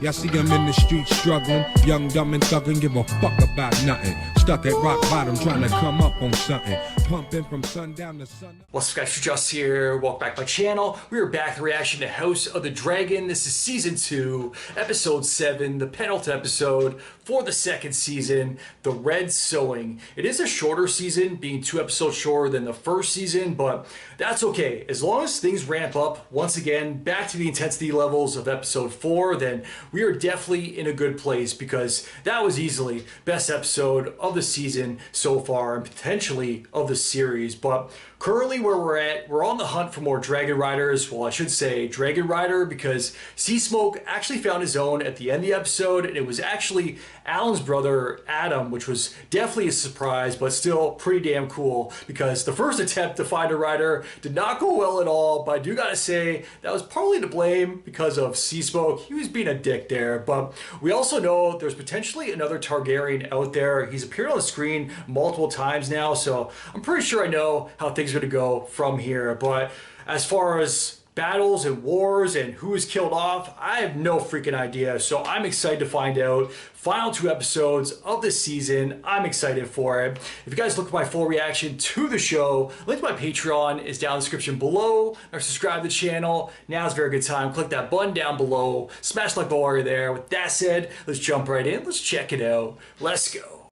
Y'all see him in the streets struggling, young, dumb, and thuggin', give a fuck about nothing. Stuck at rock bottom, trying to come up on something. Pumping from sundown to sun. What's up, guys? Just here. Welcome back to my channel. We are back. The reaction to House of the Dragon. This is season 2, episode 7, the penultimate episode for the second season, the Red Sowing. It is a shorter season, being 2 episodes shorter than the first season, but that's okay. As long as things ramp up once again back to the intensity levels of episode 4, then we are definitely in a good place, because that was easily best episode of the season so far and potentially of the series. But currently where we're at, we're on the hunt for more Dragon Riders. Well, I should say Dragon Rider, because Seasmoke actually found his own at the end of the episode, and it was actually Alan's brother Adam, which was definitely a surprise, but still pretty damn cool, because the first attempt to find a rider did not go well at all. But I do gotta say that was partly to blame because of Seasmoke. He was being a dick there. But we also know there's potentially another Targaryen out there. He's appeared on the screen multiple times now, so I'm pretty sure I know how things are gonna go from here. But as far as battles and wars and who is killed off, I have no freaking idea. So I'm excited to find out. Final 2 episodes of this season. I'm excited for it. If you guys look at my full reaction to the show, link to my Patreon is down in the description below, or subscribe to the channel. Now's a very good time. Click that button down below. Smash the like button while you're there. With that said, let's jump right in. Let's check it out. Let's go.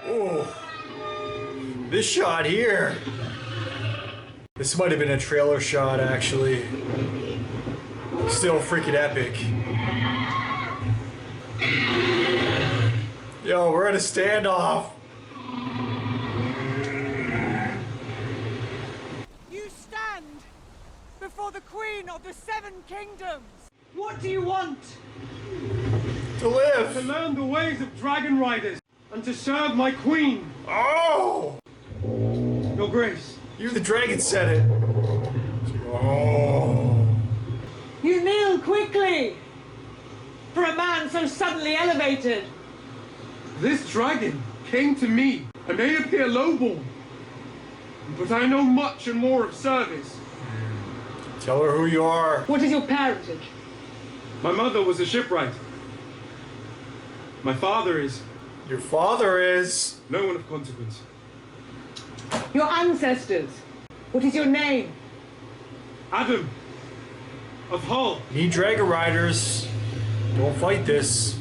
Oh, this shot here. This might have been a trailer shot, actually. Still freaking epic. Yo, we're at a standoff. You stand before the Queen of the 7 Kingdoms. What do you want? To live. To learn the ways of dragon riders and to serve my queen. Oh! Your Grace. You the dragon said it. Oh. You kneel quickly for a man so suddenly elevated. This dragon came to me. I may appear lowborn, but I know much and more of service. Tell her who you are. What is your parentage? My mother was a shipwright. My father is Your father is. no one of consequence. Your ancestors. What is your name? Adam of Hull. Need dragon riders. Don't fight this.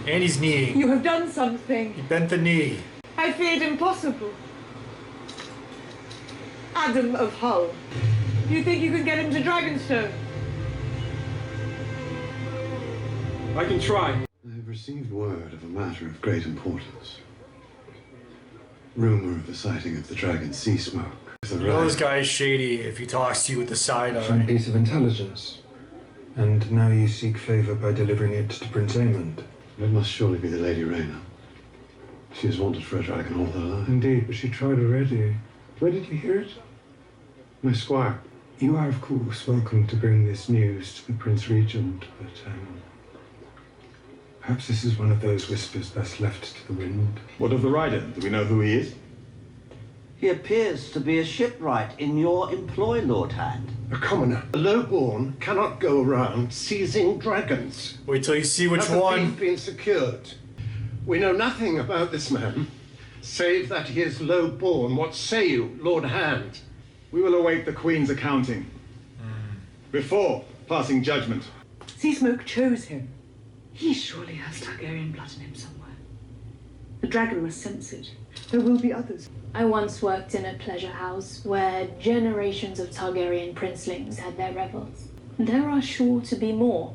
And he's kneeing. You have done something He bent the knee. I feared impossible. Adam of Hull. You think you can get him to Dragonstone? I can try. I have received word of a matter of great importance. Rumor of the sighting of the dragon Seasmoke. You know this guy is shady if he talks to you with the side Some eye. piece of intelligence. And now you seek favor by delivering it to Prince Aemond. It must surely be the Lady Rhaena. She has wanted for a dragon all her life. Indeed, but she tried already. Where did you hear it? My squire. You are, of course, welcome to bring this news to the Prince Regent, but perhaps this is one of those whispers best left to the wind. What of the rider? Do we know who he is? He appears to be a shipwright in your employ, Lord Hand. A commoner. A lowborn cannot go around seizing dragons. Wait till you see which Has the one. thief been secured? We know nothing about this man, save that he is lowborn. What say you, Lord Hand? We will await the Queen's accounting before passing judgment. Seasmoke chose him. He surely has Targaryen blood in him somewhere. The dragon must sense it. There will be others. I once worked in a pleasure house where generations of Targaryen princelings had their revels. There are sure to be more.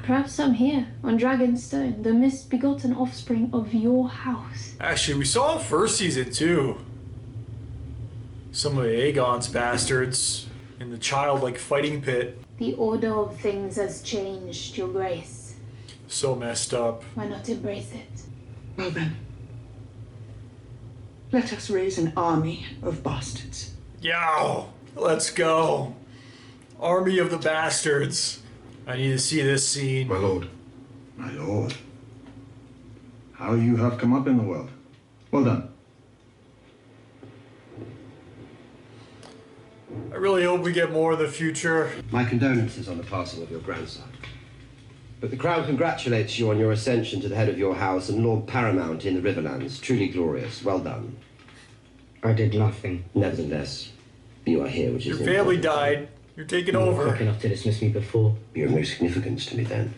Perhaps some here, on Dragonstone, the misbegotten offspring of your house. Actually, we saw it first season too. Some of Aegon's bastards in the childlike fighting pit. The order of things has changed, Your Grace. So messed up. Why not embrace it? Well then, let us raise an army of bastards. Yo, let's go. Army of the bastards. I need to see this scene. My lord. My lord. How you have come up in the world. Well done. I really hope we get more in the future. My condolences on the passing of your grandson. But the Crown congratulates you on your ascension to the head of your house and Lord Paramount in the Riverlands. Truly glorious. Well done. I did nothing. Nevertheless, you are here, which is Your family died. You're taking over. Quick enough to dismiss me before. You're of no significance to me then.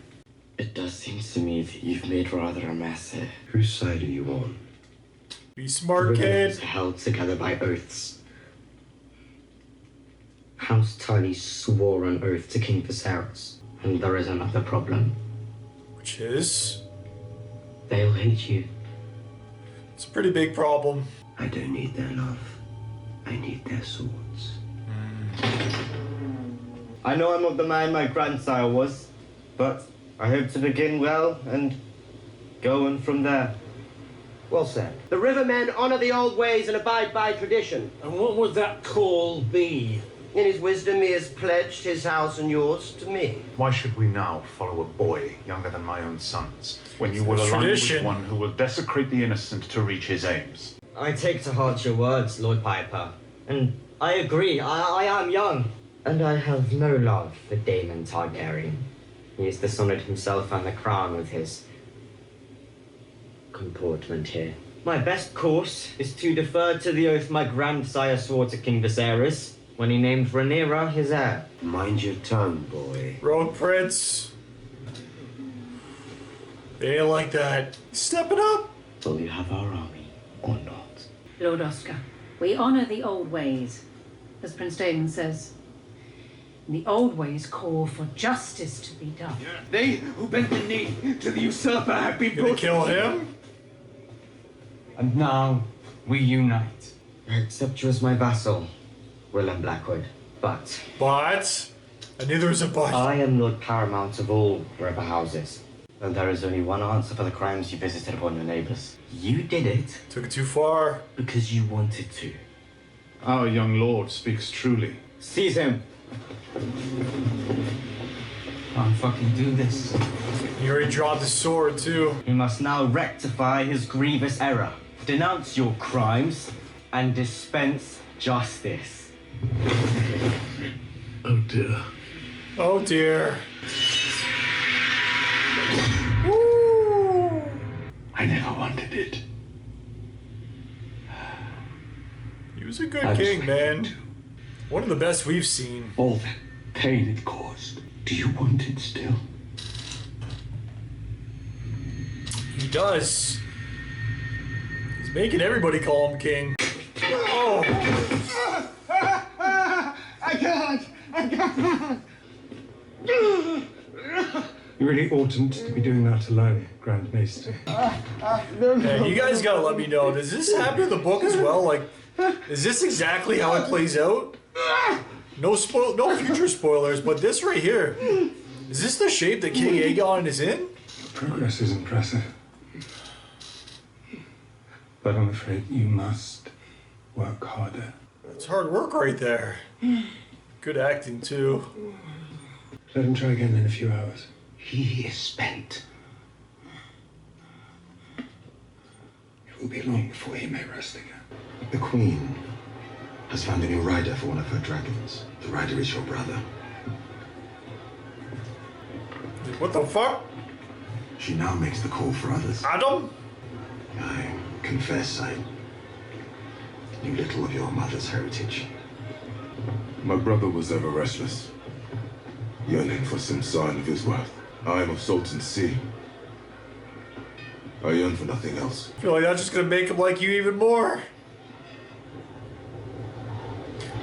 It does seem to me that you've made rather a mess here. Whose side are you on? Be smart, kid. Held together by oaths. House Tully swore an oath to King Viserys. And there is another problem. Which is? They'll hate you. It's a pretty big problem. I don't need their love. I need their swords. I know I'm not the man my grandsire was, but I hope to begin well and go on from there. Well said. The Rivermen honor the old ways and abide by tradition. And what would that call be? In his wisdom, he has pledged his house and yours to me. Why should we now follow a boy younger than my own sons, when you will align with one who will desecrate the innocent to reach his aims? I take to heart your words, Lord Piper. And I agree, I am young. And I have no love for Daemon Targaryen. He has dishonored himself and the crown with his comportment here. My best course is to defer to the oath my grandsire swore to King Viserys when he named Rhaenyra his heir. Mind your tongue, boy. Road Prince. They ain't like that. Step it up. Will you have our army or not? Lord Oscar, we honour the old ways, as Prince Daemon says. The old ways call for justice to be done. They who bent the knee to the usurper have been Gonna kill him? And now we unite. I accept you as my vassal, Willem Blackwood. But I knew there was a but. I am Lord Paramount of all river houses. And there is only one answer for the crimes you visited upon your neighbours. You did it. Took it too far. Because you wanted to. Our young lord speaks truly. Seize him. Can't fucking do this. He already dropped his sword too. He must now rectify his grievous error, denounce your crimes, and dispense justice. Oh dear. Oh dear. Woo! I never wanted it. He was a good king, man. One of the best we've seen. All that pain it caused. Do you want it still? He does. He's making everybody call him king. Oh! I can't! You really oughtn't to be doing that alone, Grand Maester. Hey, you guys gotta let me know. Does this happen in the book as well? Like, is this exactly how it plays out? No future spoilers, but this right here. Is this the shape that King Aegon is in? Progress is impressive. But I'm afraid you must work harder. It's hard work right there. Good acting, too. Let him try again in a few hours. He is spent. It will be long before he may rest again. The Queen has found a new rider for one of her dragons. The rider is your brother. What the fuck? She now makes the call for others. Adam? I confess I knew little of your mother's heritage. My brother was ever restless, yearning for some sign of his worth. I am of Sultan's Sea. I yearn for nothing else. I feel like that's just gonna make him like you even more.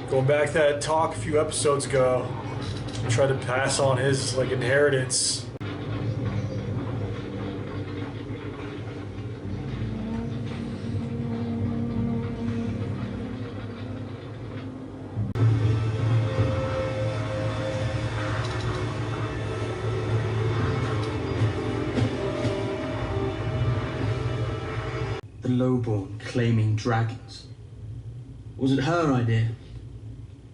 Going back to that talk a few episodes ago, he tried to pass on his inheritance. The lowborn claiming dragons. Was it her idea?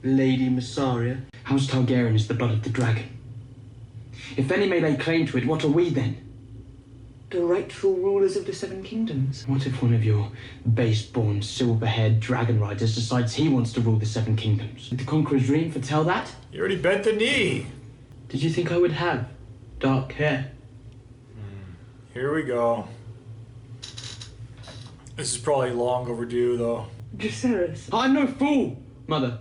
Lady Massaria? House Targaryen is the blood of the dragon. If any may lay claim to it, what are we then? The rightful rulers of the Seven Kingdoms. What if one of your base-born, silver-haired dragon riders decides he wants to rule the Seven Kingdoms? Did the Conqueror's dream foretell that? You already bent the knee. Did you think I would have dark hair Here we go. This is probably long overdue, though. Jaceres. I'm no fool, Mother.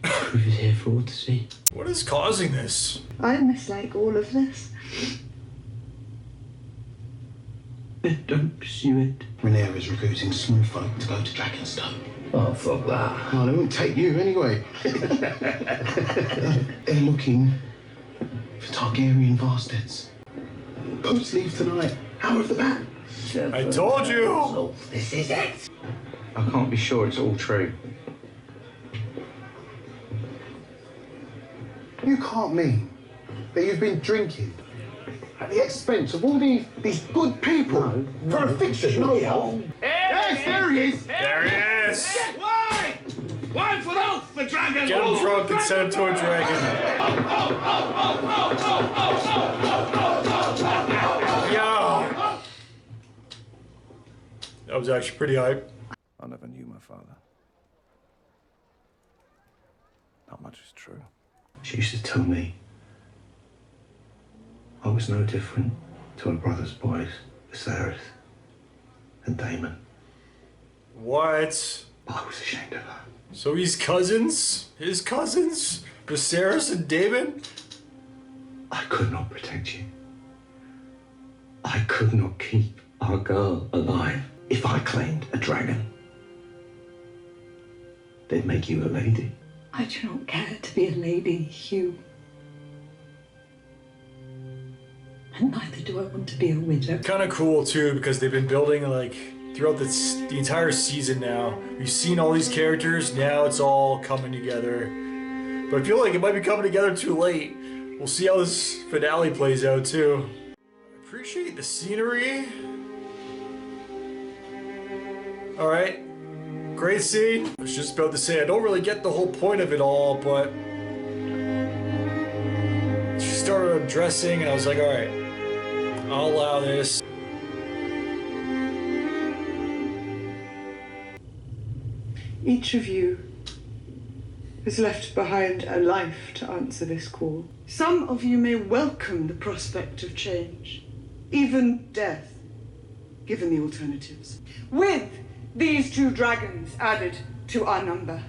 Proof is here for all to see. What is causing this? I mislike all of this. Don't pursue it. Rhaenyra is recruiting small folk to go to Dragonstone. Oh, fuck that. Oh, they won't take you anyway. They're looking for Targaryen bastards. Boats leave tonight. Hour of the bat. I told you! This is it. I can't be sure it's all true. You can't mean that you've been drinking at the expense of all these good people for a fictional world. Yes, there he is. There he is. Why? Why for oath, the dragon? Get him drunk and send him to a dragon. Yo! That was actually pretty hype. I never knew my father. Not much is true. She used to tell me I was no different to her brother's boys, Viserys and Daemon. What? But I was ashamed of her. So he's cousins? His cousins? Viserys and Daemon? I could not protect you. I could not keep our girl alive. If I claimed a dragon, they'd make you a lady. I do not care to be a lady, Hugh. And neither do I want to be a widow. Kind of cool too, because they've been building like throughout the entire season now. We've seen all these characters, now it's all coming together. But I feel like it might be coming together too late. We'll see how this finale plays out too. I appreciate the scenery. Alright, great scene. I was just about to say, I don't really get the whole point of it all, but she started undressing and I was like, alright, I'll allow this. Each of you has left behind a life to answer this call. Some of you may welcome the prospect of change, even death, given the alternatives. With these 2 dragons added to our number,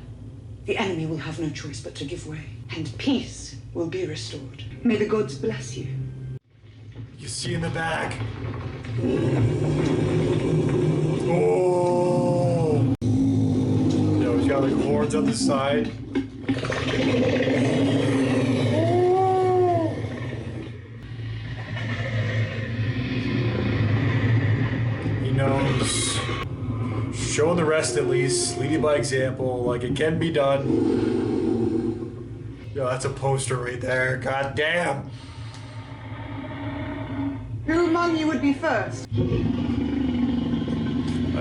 the enemy will have no choice but to give way, and peace will be restored. May the gods bless you. You see in the back. Oh! Yo, he's got like horns on the side. He knows. Showing the rest at least, leading by example, like it can be done. Yo, that's a poster right there. God damn. Who among you would be first? I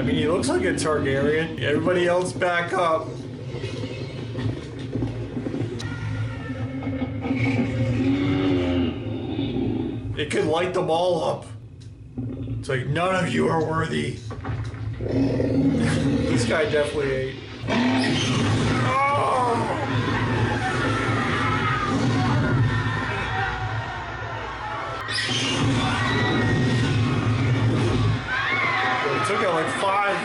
mean, he looks like a Targaryen. Everybody else back up. It could light them all up. It's like, none of you are worthy. This guy definitely ate. Oh! Well, he took out like five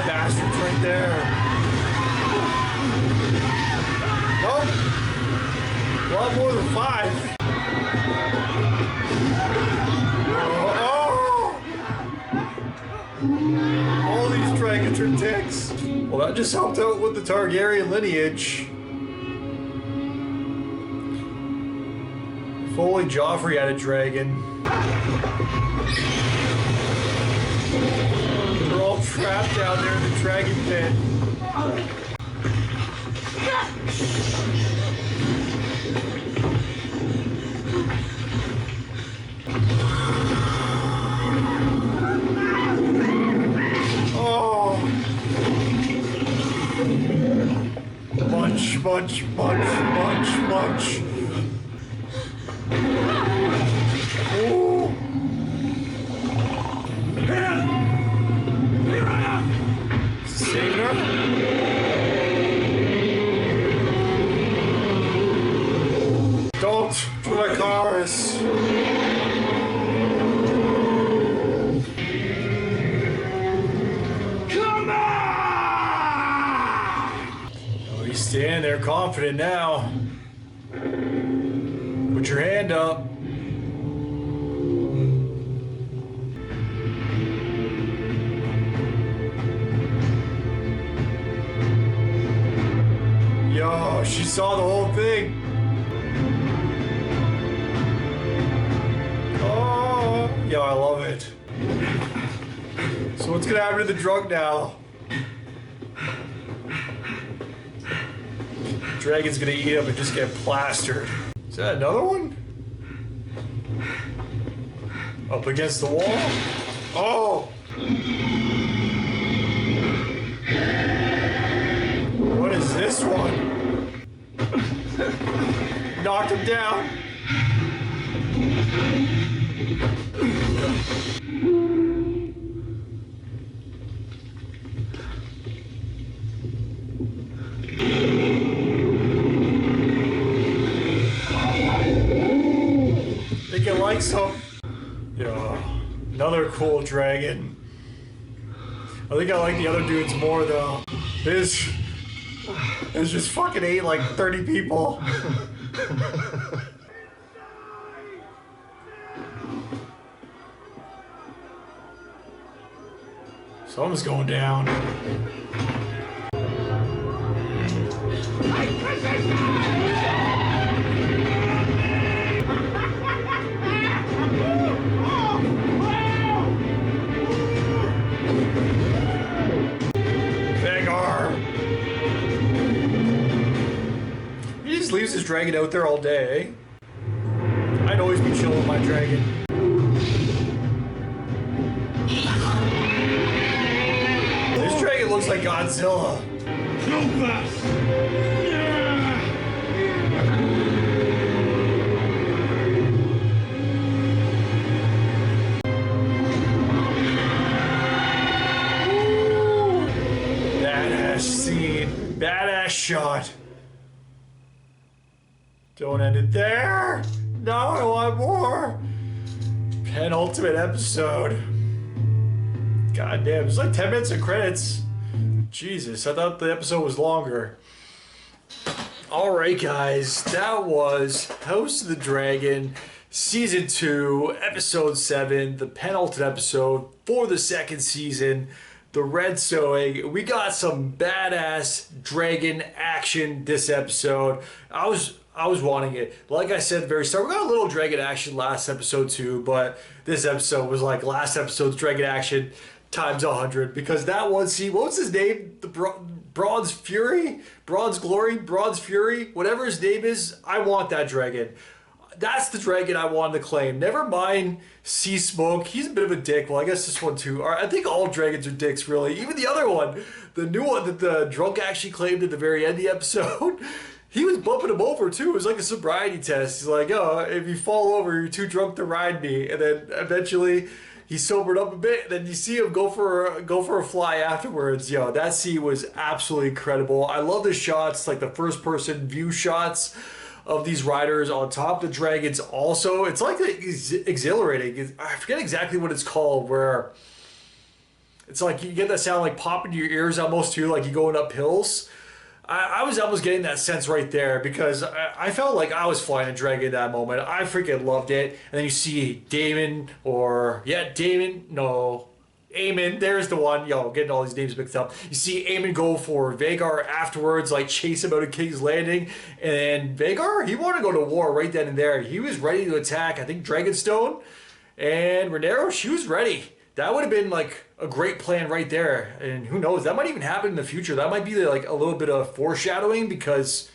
bastards right there. Nope. A lot more than 5. All these dragons are dicks. Well, that just helped out with the Targaryen lineage. If only Joffrey had a dragon. They're all trapped down there in the dragon pit. Munch. Ooh. Saving her. Don't, Dracarys. They're confident now. Put your hand up. Yo, she saw the whole thing. Oh, yo, I love it. So what's gonna happen to the drug now? Dragon's gonna eat up and just get plastered. Is that another one? Up against the wall? Oh! What is this one? Knocked him down. Think it likes him. Yeah, another cool dragon. I think I like the other dudes more though. This just fucking ate like 30 people. Something's going down. He just leaves his dragon out there all day. I'd always be chilling with my dragon. This dragon looks like Godzilla. Badass scene. Badass shot. Don't end it there. No, I want more. Penultimate episode. God damn, it's like 10 minutes of credits. Jesus, I thought the episode was longer. Alright guys, that was House of the Dragon, Season 2, Episode 7, the penultimate episode for the second season, the Red Sowing. We got some badass dragon action this episode. I was wanting it. Like I said at the very start, we got a little dragon action last episode too, but this episode was like last episode's dragon action times 100, because that was, see, what was his name? The Bronze Fury? Bronze Glory? Bronze Fury? Whatever his name is, I want that dragon. That's the dragon I wanted to claim. Never mind Sea Smoke. He's a bit of a dick. Well, I guess this one too. I think all dragons are dicks, really. Even the other one, the new one that the drunk actually claimed at the very end of the episode, he was bumping him over too. It was like a sobriety test. He's like, oh, if you fall over, you're too drunk to ride me. And then eventually he sobered up a bit. And then you see him go for a fly afterwards. Yo, that scene was absolutely incredible. I love the shots, like the first person view shots of these riders on top of the dragons. Also, it's like exhilarating. I forget exactly what it's called, where it's like you get that sound like popping to your ears almost too, like you going up hills. I was almost getting that sense right there, because I felt like I was flying a dragon at that moment. I freaking loved it. And then you see Aemon, there's the one. Yo, getting all these names mixed up. You see Aemon go for Vhagar afterwards, like chase him out of King's Landing. And Vhagar, he wanted to go to war right then and there. He was ready to attack, I think, Dragonstone. And Rhaenyra, she was ready. That would have been like a great plan right there. And who knows, that might even happen in the future. That might be like a little bit of foreshadowing, because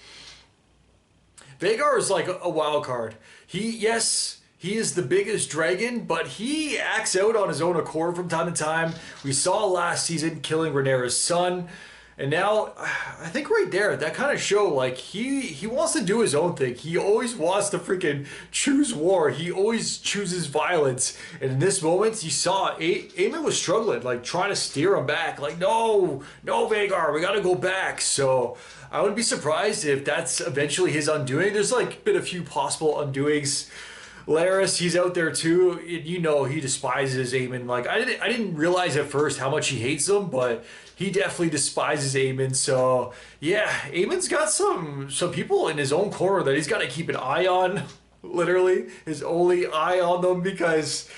Vhagar is like a wild card. He is the biggest dragon, but he acts out on his own accord from time to time. We saw last season killing Rhaenyra's son. And now, I think right there, that kind of show, like, he wants to do his own thing. He always wants to freaking choose war. He always chooses violence. And in this moment, you saw Aemon was struggling, like, trying to steer him back. Like, no, Vhagar, we got to go back. So I wouldn't be surprised if that's eventually his undoing. There's, like, been a few possible undoings Laris, he's out there too. You know he despises Aemon. Like I didn't realize at first how much he hates him, but he definitely despises Aemon. So yeah, Aemon's got some people in his own corner that he's got to keep an eye on. Literally, his only eye on them, because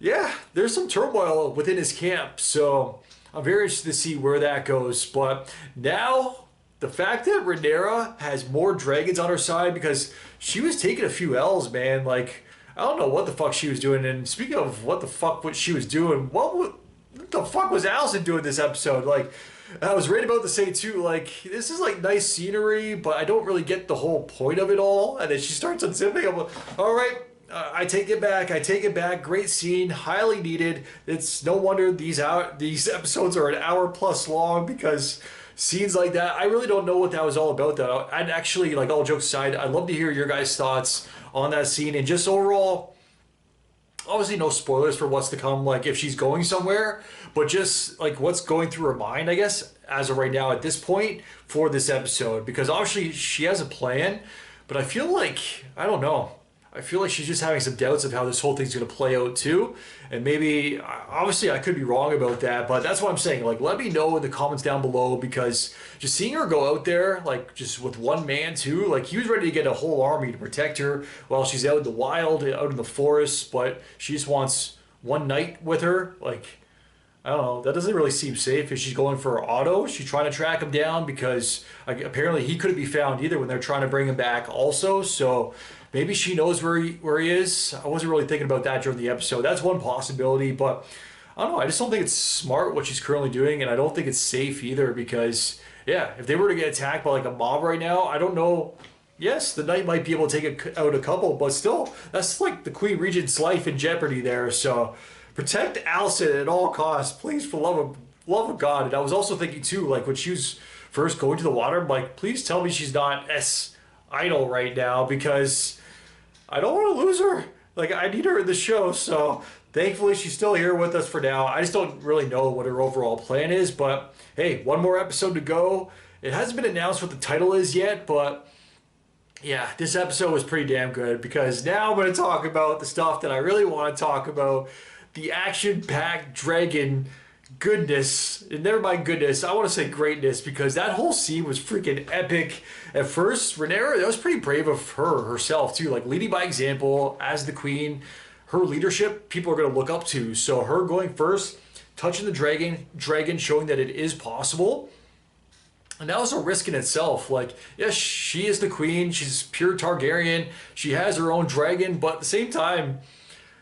yeah, there's some turmoil within his camp. So I'm very interested to see where that goes. But now, the fact that Rhaenyra has more dragons on her side, because she was taking a few L's, man. Like, I don't know what the fuck she was doing. And speaking of what the fuck what she was doing, what the fuck was Alicent doing this episode? Like, I was right about to say too, like, this is like nice scenery, but I don't really get the whole point of it all. And then she starts unzipping. I'm like, all right, I take it back. Great scene, highly needed. It's no wonder these episodes are an hour plus long, because scenes like that, I really don't know what that was all about though. I'd actually, like, all jokes aside, I'd love to hear your guys' thoughts on that scene, and just overall, obviously no spoilers for what's to come, like if she's going somewhere, but just like what's going through her mind, I guess, as of right now at this point for this episode, because obviously she has a plan, but I feel like, I don't know, I feel like she's just having some doubts of how this whole thing's going to play out too. And maybe, obviously I could be wrong about that, but that's what I'm saying. Like, let me know in the comments down below, because just seeing her go out there, like just with one man too, like he was ready to get a whole army to protect her while she's out in the wild, out in the forest, but she just wants one night with her. Like, I don't know, that doesn't really seem safe. If she's going for Otto, she's trying to track him down, because apparently he couldn't be found either when they're trying to bring him back also. So maybe she knows where he is. I wasn't really thinking about that during the episode. That's one possibility, but I don't know. I just don't think it's smart what she's currently doing, and I don't think it's safe either, because yeah, if they were to get attacked by like a mob right now, I don't know. Yes, the knight might be able to take out a couple, but still, that's like the Queen Regent's life in jeopardy there. So protect Alicent at all costs, please, for love of God. And I was also thinking too, like when she was first going to the water, I'm like, please tell me she's not idle right now, because I don't want to lose her. Like, I need her in the show. So thankfully she's still here with us for now. I just don't really know what her overall plan is, but hey, one more episode to go. It hasn't been announced what the title is yet, but yeah, this episode was pretty damn good, because now I'm going to talk about the stuff that I really want to talk about. The action-packed dragon goodness, and never mind goodness, I want to say greatness, because that whole scene was freaking epic. At first, Rhaenyra, that was pretty brave of her herself too, like leading by example as the queen. Her leadership, people are going to look up to. So her going first, touching the dragon, showing that it is possible. And that was a risk in itself. Like, yes, she is the queen, she's pure Targaryen, she has her own dragon, but at the same time,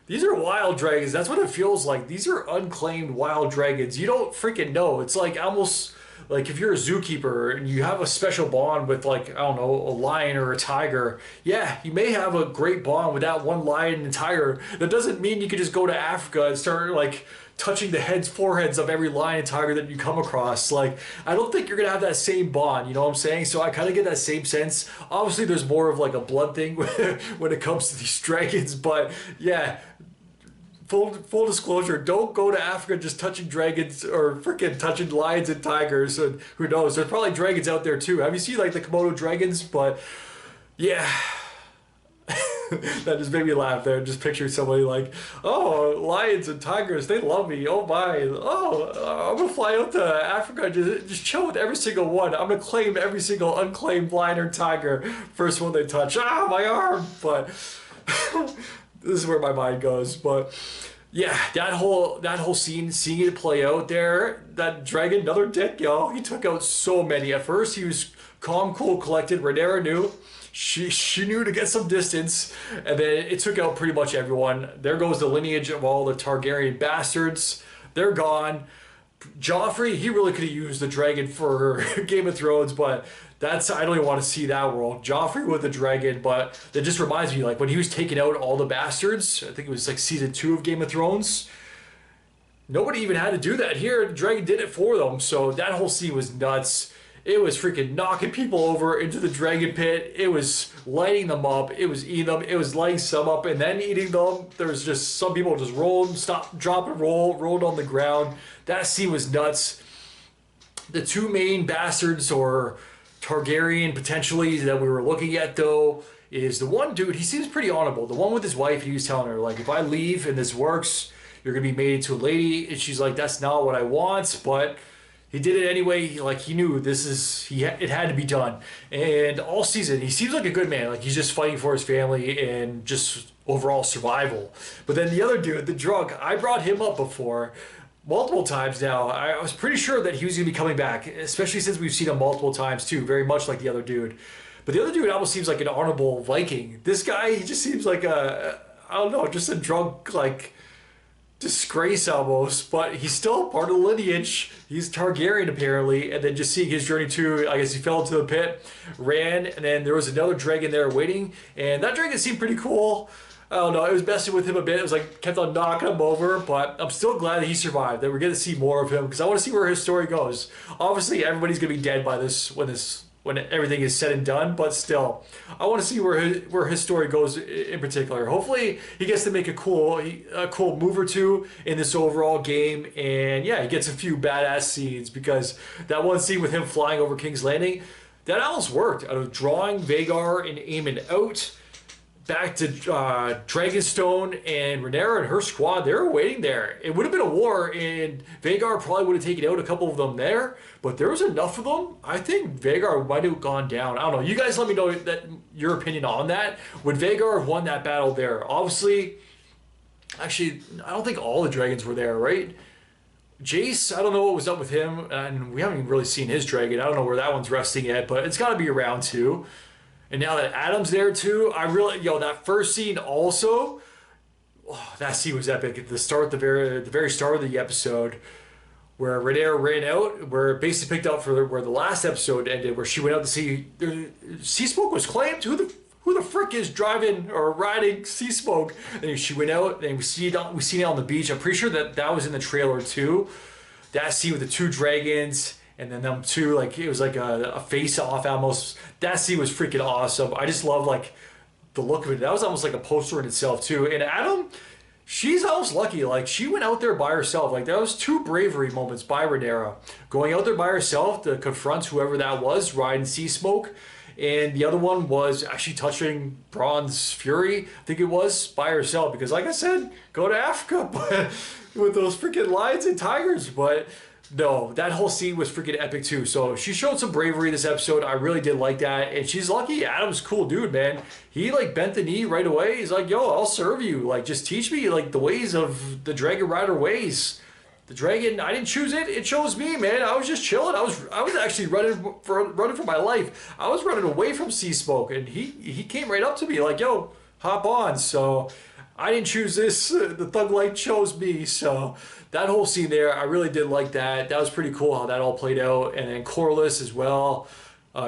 these are wild dragons. That's what it feels like. These are unclaimed wild dragons. You don't freaking know. It's like almost like if you're a zookeeper and you have a special bond with, like, I don't know, a lion or a tiger. Yeah, you may have a great bond with that one lion and tiger. That doesn't mean you can just go to Africa and start like touching the foreheads of every lion and tiger that you come across. Like, I don't think you're gonna have that same bond, you know what I'm saying? So I kind of get that same sense. Obviously there's more of like a blood thing when it comes to these dragons, but yeah, full disclosure, don't go to Africa just touching dragons or freaking touching lions and tigers, and who knows, there's probably dragons out there too. Have you seen like the Komodo dragons? But yeah, that just made me laugh there. Just picture somebody like, oh, lions and tigers, they love me. Oh my, oh, I'm gonna fly out to Africa, just chill with every single one. I'm gonna claim every single unclaimed lion or tiger, first one they touch. Ah, my arm. But this is where my mind goes. But yeah, that whole scene, seeing it play out there, that dragon, another dick, yo. He took out so many. At first, he was calm, cool, collected. Rhaenyra knew. She knew to get some distance, and then it took out pretty much everyone. There goes the lineage of all the Targaryen bastards. They're gone. Joffrey, he really could have used the dragon for Game of Thrones, but I don't even want to see that world. Joffrey with the dragon, but that just reminds me, like when he was taking out all the bastards, I think it was like season 2 of Game of Thrones, nobody even had to do that. Here, the dragon did it for them, so that whole scene was nuts. It was freaking knocking people over into the dragon pit. It was lighting them up. It was eating them. It was lighting some up and then eating them. There was just some people just rolled, stop, drop and rolled on the ground. That scene was nuts. The two main bastards or Targaryen potentially that we were looking at though, is the one dude, he seems pretty honorable. The one with his wife, he was telling her, like, if I leave and this works, you're going to be made into a lady. And she's like, that's not what I want, but he did it anyway. He knew it had to be done. And all season, he seems like a good man. Like, he's just fighting for his family and just overall survival. But then the other dude, the drunk, I brought him up before multiple times now. I was pretty sure that he was going to be coming back, especially since we've seen him multiple times too, very much like the other dude. But the other dude almost seems like an honorable Viking. This guy, he just seems like I don't know, just a drunk, like, disgrace almost, but he's still part of the lineage. He's Targaryen apparently, and then just seeing his journey too, I guess he fell into the pit, ran, and then there was another dragon there waiting, and that dragon seemed pretty cool. I don't know, it was messing with him a bit. It was like, kept on knocking him over, but I'm still glad that he survived, that we're going to see more of him, because I want to see where his story goes. Obviously, everybody's going to be dead by when everything is said and done, but still, I want to see where his story goes in particular. Hopefully, he gets to make a cool move or two in this overall game, and yeah, he gets a few badass scenes, because that one scene with him flying over King's Landing, that almost worked. Out of drawing Vhagar and Aemon out, back to Dragonstone and Rhaenyra and her squad, they were waiting there. It would have been a war, and Vhagar probably would have taken out a couple of them there, but there was enough of them. I think Vhagar might have gone down. I don't know. You guys let me know your opinion on that. Would Vhagar have won that battle there? Obviously, actually, I don't think all the dragons were there, right? Jace, I don't know what was up with him, and we haven't even really seen his dragon. I don't know where that one's resting yet, but it's got to be around too. And now that Adam's there too, that first scene also, that scene was epic. At the very start of the episode, where Rhaenyra ran out, where it basically picked up where the last episode ended, where she went out to see, Sea Smoke was claimed. Who the frick is driving or riding Sea Smoke? And she went out, and we seen it on the beach. I'm pretty sure that was in the trailer too. That scene with the two dragons. And then them two, like, it was like a face-off almost. That scene was freaking awesome. I just love, like, the look of it. That was almost like a poster in itself, too. And Adam, she's almost lucky. Like, she went out there by herself. Like, that was two bravery moments by Rhaenyra. Going out there by herself to confront whoever that was, riding Sea Smoke. And the other one was actually touching Bronn's Fury, I think it was, by herself. Because, like I said, go to Africa with those freaking lions and tigers. But no, that whole scene was freaking epic too. So she showed some bravery this episode. I really did like that. And she's lucky. Adam's a cool dude, man. He like bent the knee right away. He's like, yo, I'll serve you. Like, just teach me like the ways of the Dragon Rider ways. The dragon, I didn't choose it. It chose me, man. I was just chilling. I was actually running for my life. I was running away from Sea Smoke, and he came right up to me like, yo, hop on. So I didn't choose this. The Thug Light chose me. So that whole scene there, I really did like that. That was pretty cool how that all played out. And then Corlys as well,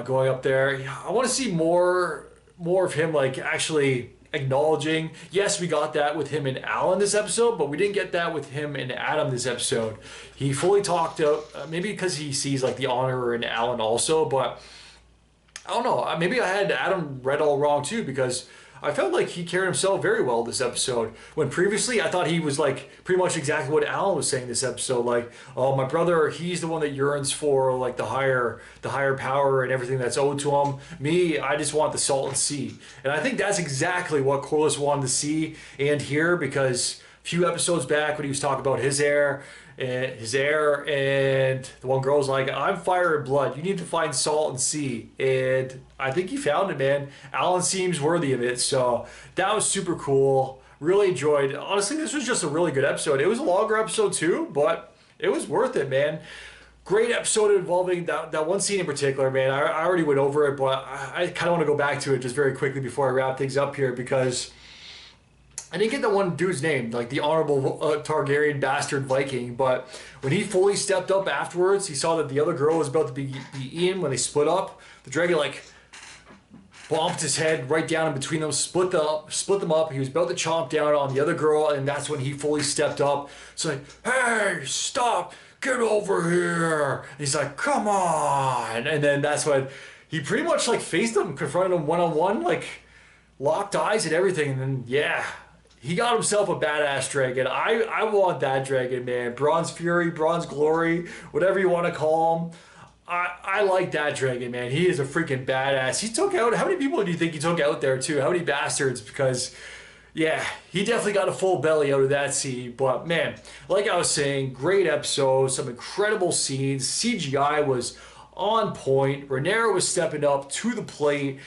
going up there. Yeah, I want to see more of him, like, actually acknowledging. Yes, we got that with him and Alan this episode, but we didn't get that with him and Adam this episode. He fully talked out, maybe because he sees, like, the honor in Alan also, but I don't know. Maybe I had Adam read all wrong too, because I felt like he carried himself very well this episode. When previously I thought he was like pretty much exactly what Alan was saying this episode. Like, oh, my brother, he's the one that yearns for like the higher power and everything that's owed to him. Me, I just want the Salton Sea. And I think that's exactly what Corlys wanted to see and hear, because a few episodes back when he was talking about his heir, and the one girl's like, I'm fire and blood, you need to find salt and sea. And I think he found it, man. Alan seems worthy of it, so that was super cool. Really enjoyed. Honestly, this was just a really good episode. It was a longer episode too, but it was worth it, man. Great episode involving that one scene in particular, man. I already went over it, but I kind of want to go back to it just very quickly before I wrap things up here, because I didn't get the one dude's name, like the honorable Targaryen bastard Viking, but when he fully stepped up afterwards, he saw that the other girl was about to be eaten when they split up. The dragon, like, bumped his head right down in between them, split them up. He was about to chomp down on the other girl, and that's when he fully stepped up. It's like, hey, stop, get over here. And he's like, come on. And then that's when he pretty much like faced him, confronted him one-on-one, like locked eyes and everything. And then, yeah, he got himself a badass dragon. I want that dragon, man. Bronze Fury, Bronze Glory, whatever you want to call him. I like that dragon, man. He is a freaking badass. He took out, how many people do you think he took out there too? How many bastards? Because, yeah, he definitely got a full belly out of that scene. But man, like I was saying, great episode, some incredible scenes. CGI was on point. Rhaenyra was stepping up to the plate.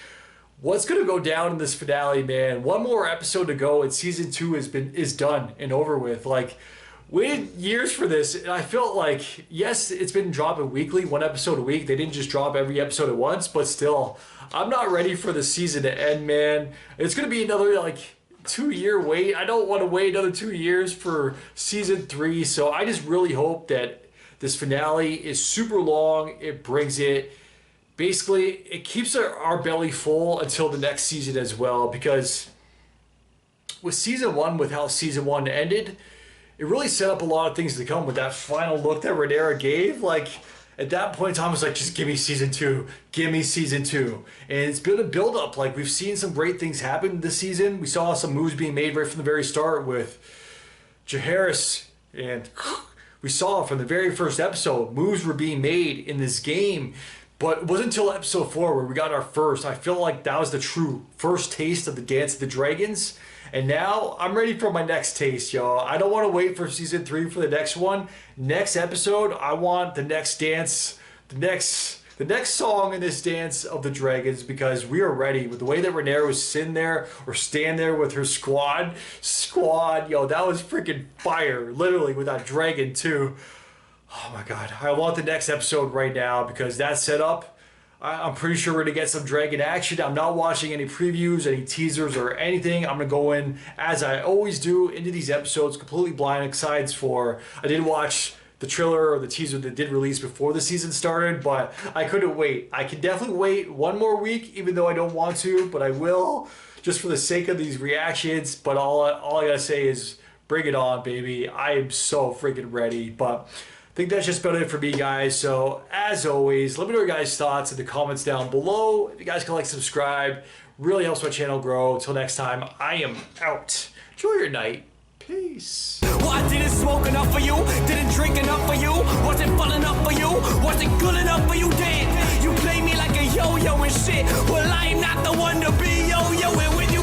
What's gonna go down in this finale, man? One more episode to go, and season 2 is done and over with. Like, waited years for this, and I felt like, yes, it's been dropping weekly, 1 episode a week. They didn't just drop every episode at once, but still, I'm not ready for the season to end, man. It's gonna be another like 2-year wait. I don't want to wait another 2 years for season 3, so I just really hope that this finale is super long. It brings it. Basically, it keeps our belly full until the next season as well, because with season 1, with how season 1 ended, it really set up a lot of things to come with that final look that Rhaenyra gave. Like, at that point in time, I was like, just give me season 2. Give me season 2. And it's been a build-up. Like, we've seen some great things happen this season. We saw some moves being made right from the very start with Jaehaerys, and we saw from the very first episode, moves were being made in this game. But it wasn't until episode 4 where we got our first. I feel like that was the true first taste of the Dance of the Dragons. And now I'm ready for my next taste, y'all. I don't want to wait for season 3 for the next one. Next episode, I want the next dance, the next song in this Dance of the Dragons, because we are ready. With the way that Rhaenyra was sitting there or stand there with her squad, yo, that was freaking fire. Literally with that dragon too. Oh my God, I want the next episode right now, because that setup, I'm pretty sure we're going to get some dragon action. I'm not watching any previews, any teasers, or anything. I'm going to go in, as I always do, into these episodes completely blind, besides for, I did watch the trailer or the teaser that did release before the season started, but I couldn't wait. I can definitely wait 1 more week, even though I don't want to, but I will, just for the sake of these reactions. But all I got to say is, bring it on, baby. I am so freaking ready. But I think that's just about it for me, guys. So, as always, let me know your guys' thoughts in the comments down below. If you guys can like, subscribe, really helps my channel grow. Until next time, I am out. Enjoy your night. Peace. Well, I didn't smoke enough for you, didn't drink enough for you, wasn't fun enough for you, wasn't good enough for you, damn. You play me like a yo-yo and shit. Well, I'm not the one to be yo-yoing with you.